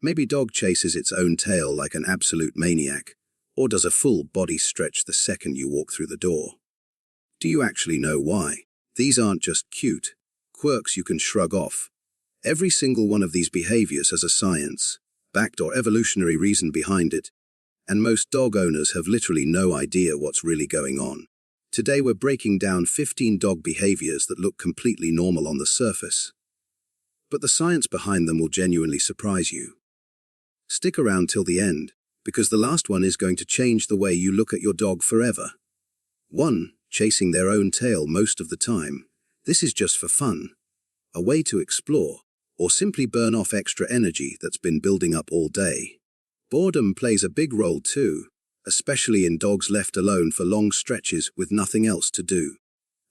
Maybe dog chases its own tail like an absolute maniac, or does a full body stretch the second you walk through the door. Do you actually know why? These aren't just cute quirks you can shrug off. Every single one of these behaviors has a science-backed or evolutionary reason behind it, and most dog owners have literally no idea what's really going on. Today we're breaking down 15 dog behaviors that look completely normal on the surface, but the science behind them will genuinely surprise you. Stick around till the end, because the last one is going to change the way you look at your dog forever. 1. Chasing their own tail most of the time. This is just for fun, a way to explore, or simply burn off extra energy that's been building up all day. Boredom plays a big role too, especially in dogs left alone for long stretches with nothing else to do.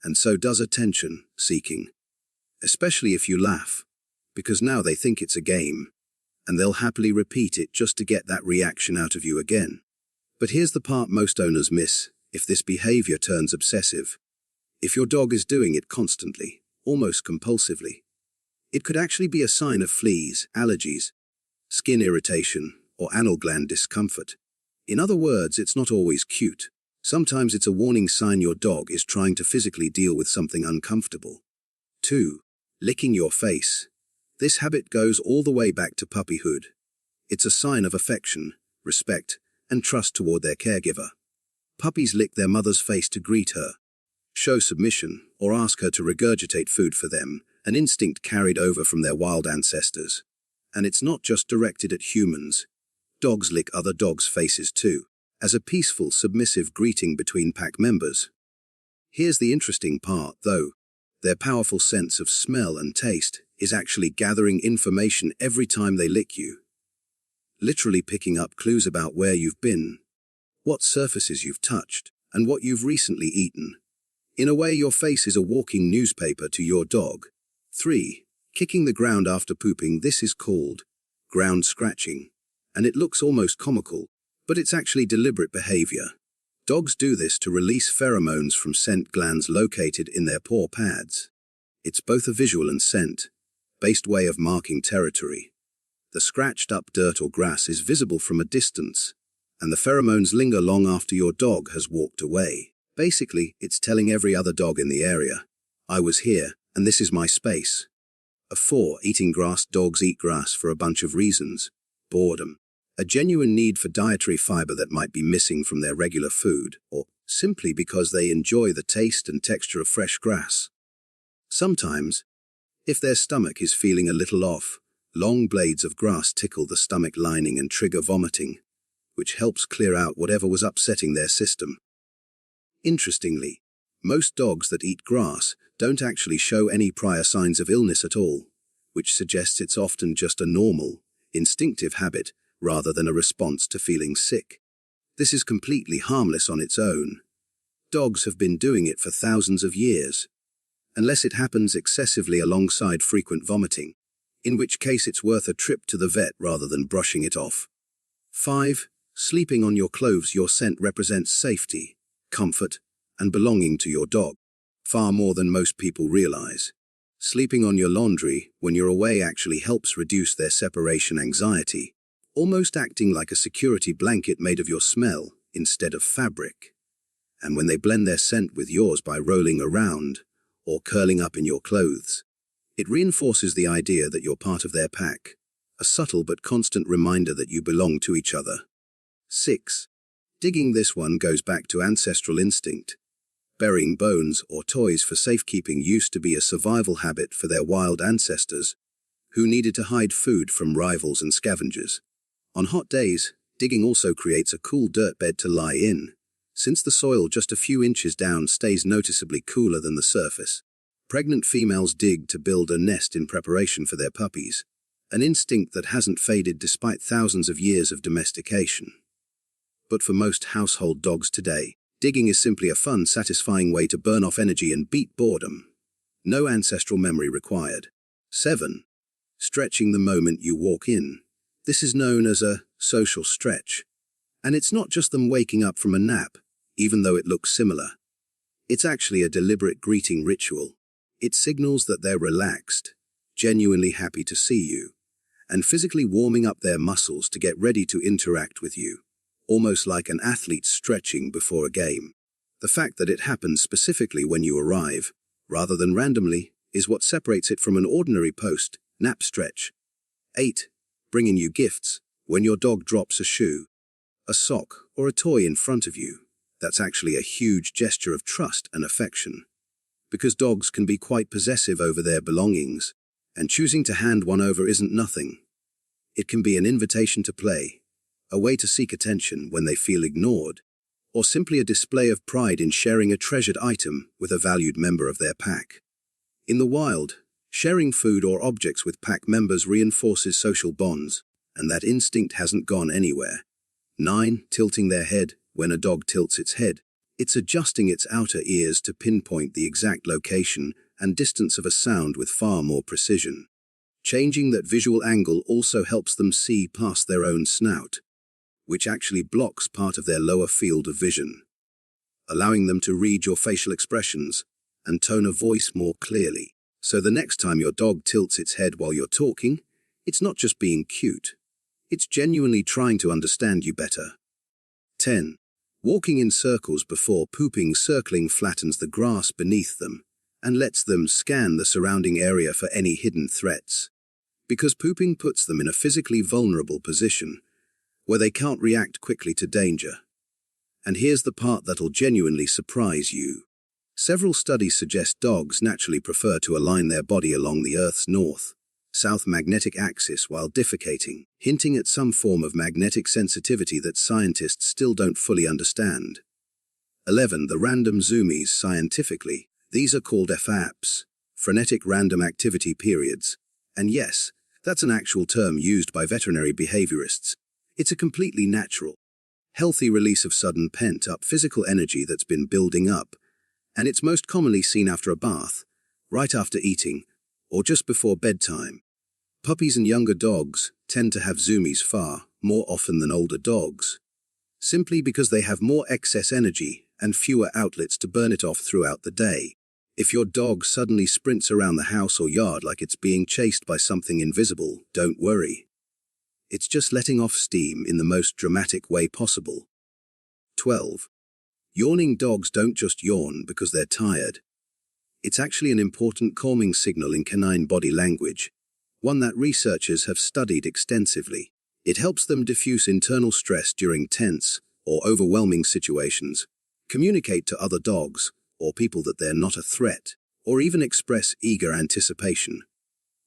And so does attention seeking, especially if you laugh, because now they think it's a game, and they'll happily repeat it just to get that reaction out of you again. But here's the part most owners miss: if this behavior turns obsessive, if your dog is doing it constantly, almost compulsively, it could actually be a sign of fleas, allergies, skin irritation, or anal gland discomfort. In other words, it's not always cute. Sometimes it's a warning sign your dog is trying to physically deal with something uncomfortable. 2. Licking your face. This habit goes all the way back to puppyhood. It's a sign of affection, respect, and trust toward their caregiver. Puppies lick their mother's face to greet her, show submission, or ask her to regurgitate food for them, an instinct carried over from their wild ancestors. And it's not just directed at humans. Dogs lick other dogs' faces too, as a peaceful, submissive greeting between pack members. Here's the interesting part, though. Their powerful sense of smell and taste is actually gathering information every time they lick you. Literally picking up clues about where you've been, what surfaces you've touched, and what you've recently eaten. In a way, your face is a walking newspaper to your dog. 3. Kicking the ground after pooping. This is called ground scratching, and it looks almost comical, but it's actually deliberate behavior. Dogs do this to release pheromones from scent glands located in their paw pads. It's both a visual and scent-based way of marking territory. The scratched up dirt or grass is visible from a distance, and the pheromones linger long after your dog has walked away. Basically, it's telling every other dog in the area, I was here, and this is my space. 4. Eating grass. Dogs eat grass for a bunch of reasons. Boredom, a genuine need for dietary fiber that might be missing from their regular food, or simply because they enjoy the taste and texture of fresh grass. Sometimes, if their stomach is feeling a little off, long blades of grass tickle the stomach lining and trigger vomiting, which helps clear out whatever was upsetting their system. Interestingly, most dogs that eat grass don't actually show any prior signs of illness at all, which suggests it's often just a normal, instinctive habit rather than a response to feeling sick. This is completely harmless on its own. Dogs have been doing it for thousands of years, unless it happens excessively alongside frequent vomiting, in which case it's worth a trip to the vet rather than brushing it off. 5. Sleeping on your clothes. Your scent represents safety, comfort, and belonging to your dog, far more than most people realize. Sleeping on your laundry when you're away actually helps reduce their separation anxiety, almost acting like a security blanket made of your smell instead of fabric. And when they blend their scent with yours by rolling around or curling up in your clothes, it reinforces the idea that you're part of their pack, a subtle but constant reminder that you belong to each other. 6. Digging. This one goes back to ancestral instinct. Burying bones or toys for safekeeping used to be a survival habit for their wild ancestors, who needed to hide food from rivals and scavengers. On hot days, digging also creates a cool dirt bed to lie in, since the soil just a few inches down stays noticeably cooler than the surface. Pregnant females dig to build a nest in preparation for their puppies, an instinct that hasn't faded despite thousands of years of domestication. But for most household dogs today, digging is simply a fun, satisfying way to burn off energy and beat boredom. No ancestral memory required. 7. Stretching the moment you walk in. This is known as a social stretch. And it's not just them waking up from a nap, even though it looks similar. It's actually a deliberate greeting ritual. It signals that they're relaxed, genuinely happy to see you, and physically warming up their muscles to get ready to interact with you, almost like an athlete stretching before a game. The fact that it happens specifically when you arrive, rather than randomly, is what separates it from an ordinary post-nap stretch. 8. Bringing you gifts. When your dog drops a shoe, a sock, or a toy in front of you, that's actually a huge gesture of trust and affection. Because dogs can be quite possessive over their belongings, and choosing to hand one over isn't nothing. It can be an invitation to play, a way to seek attention when they feel ignored, or simply a display of pride in sharing a treasured item with a valued member of their pack. In the wild, sharing food or objects with pack members reinforces social bonds, and that instinct hasn't gone anywhere. 9. Tilting their head. When a dog tilts its head, it's adjusting its outer ears to pinpoint the exact location and distance of a sound with far more precision. Changing that visual angle also helps them see past their own snout, which actually blocks part of their lower field of vision, allowing them to read your facial expressions and tone of voice more clearly. So the next time your dog tilts its head while you're talking, it's not just being cute. It's genuinely trying to understand you better. 10. Walking in circles before pooping. Circling flattens the grass beneath them and lets them scan the surrounding area for any hidden threats. Because pooping puts them in a physically vulnerable position where they can't react quickly to danger. And here's the part that'll genuinely surprise you. Several studies suggest dogs naturally prefer to align their body along the Earth's north-south magnetic axis while defecating, hinting at some form of magnetic sensitivity that scientists still don't fully understand. 11. The random zoomies. Scientifically, these are called FRAPs, frenetic random activity periods. And yes, that's an actual term used by veterinary behaviorists. It's a completely natural, healthy release of sudden pent-up physical energy that's been building up, and it's most commonly seen after a bath, right after eating, or just before bedtime. Puppies and younger dogs tend to have zoomies far more often than older dogs, simply because they have more excess energy and fewer outlets to burn it off throughout the day. If your dog suddenly sprints around the house or yard like it's being chased by something invisible, don't worry. It's just letting off steam in the most dramatic way possible. 12. Yawning. Dogs don't just yawn because they're tired. It's actually an important calming signal in canine body language, one that researchers have studied extensively. It helps them diffuse internal stress during tense or overwhelming situations, communicate to other dogs or people that they're not a threat, or even express eager anticipation,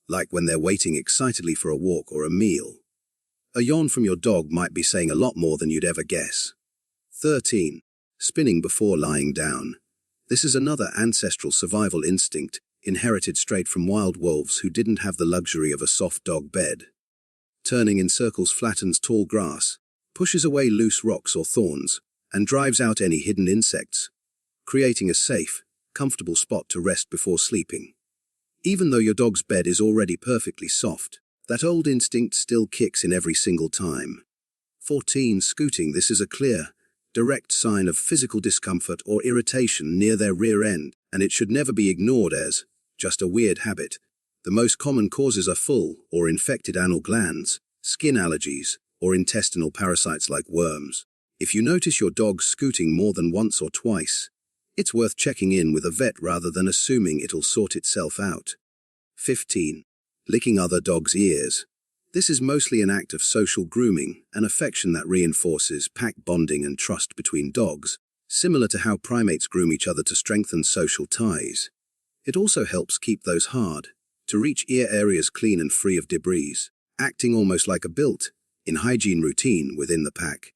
like when they're waiting excitedly for a walk or a meal. A yawn from your dog might be saying a lot more than you'd ever guess. 13. Spinning before lying down. This is another ancestral survival instinct inherited straight from wild wolves who didn't have the luxury of a soft dog bed. Turning in circles flattens tall grass, pushes away loose rocks or thorns, and drives out any hidden insects, creating a safe, comfortable spot to rest before sleeping. Even though your dog's bed is already perfectly soft, that old instinct still kicks in every single time. 14. Scooting. This is a clear, direct sign of physical discomfort or irritation near their rear end, and it should never be ignored as just a weird habit. The most common causes are full or infected anal glands, skin allergies, or intestinal parasites like worms. If you notice your dog scooting more than once or twice, it's worth checking in with a vet rather than assuming it'll sort itself out. 15. Licking other dogs' ears. This is mostly an act of social grooming, an affection that reinforces pack bonding and trust between dogs, similar to how primates groom each other to strengthen social ties. It also helps keep those hard-to-reach ear areas clean and free of debris, acting almost like a built-in hygiene routine within the pack.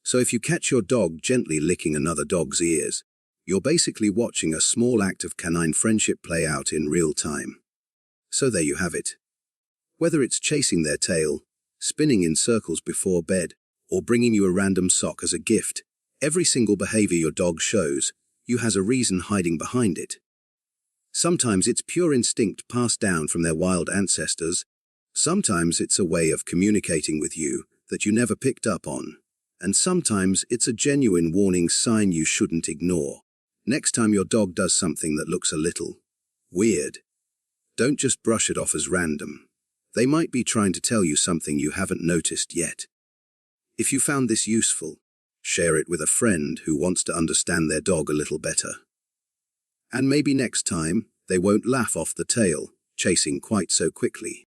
So if you catch your dog gently licking another dog's ears, you're basically watching a small act of canine friendship play out in real time. So there you have it. Whether it's chasing their tail, spinning in circles before bed, or bringing you a random sock as a gift, every single behavior your dog shows you has a reason hiding behind it. Sometimes it's pure instinct passed down from their wild ancestors. Sometimes it's a way of communicating with you that you never picked up on. And sometimes it's a genuine warning sign you shouldn't ignore. Next time your dog does something that looks a little weird, don't just brush it off as random. They might be trying to tell you something you haven't noticed yet. If you found this useful, share it with a friend who wants to understand their dog a little better. And maybe next time, they won't laugh off the tail, chasing quite so quickly.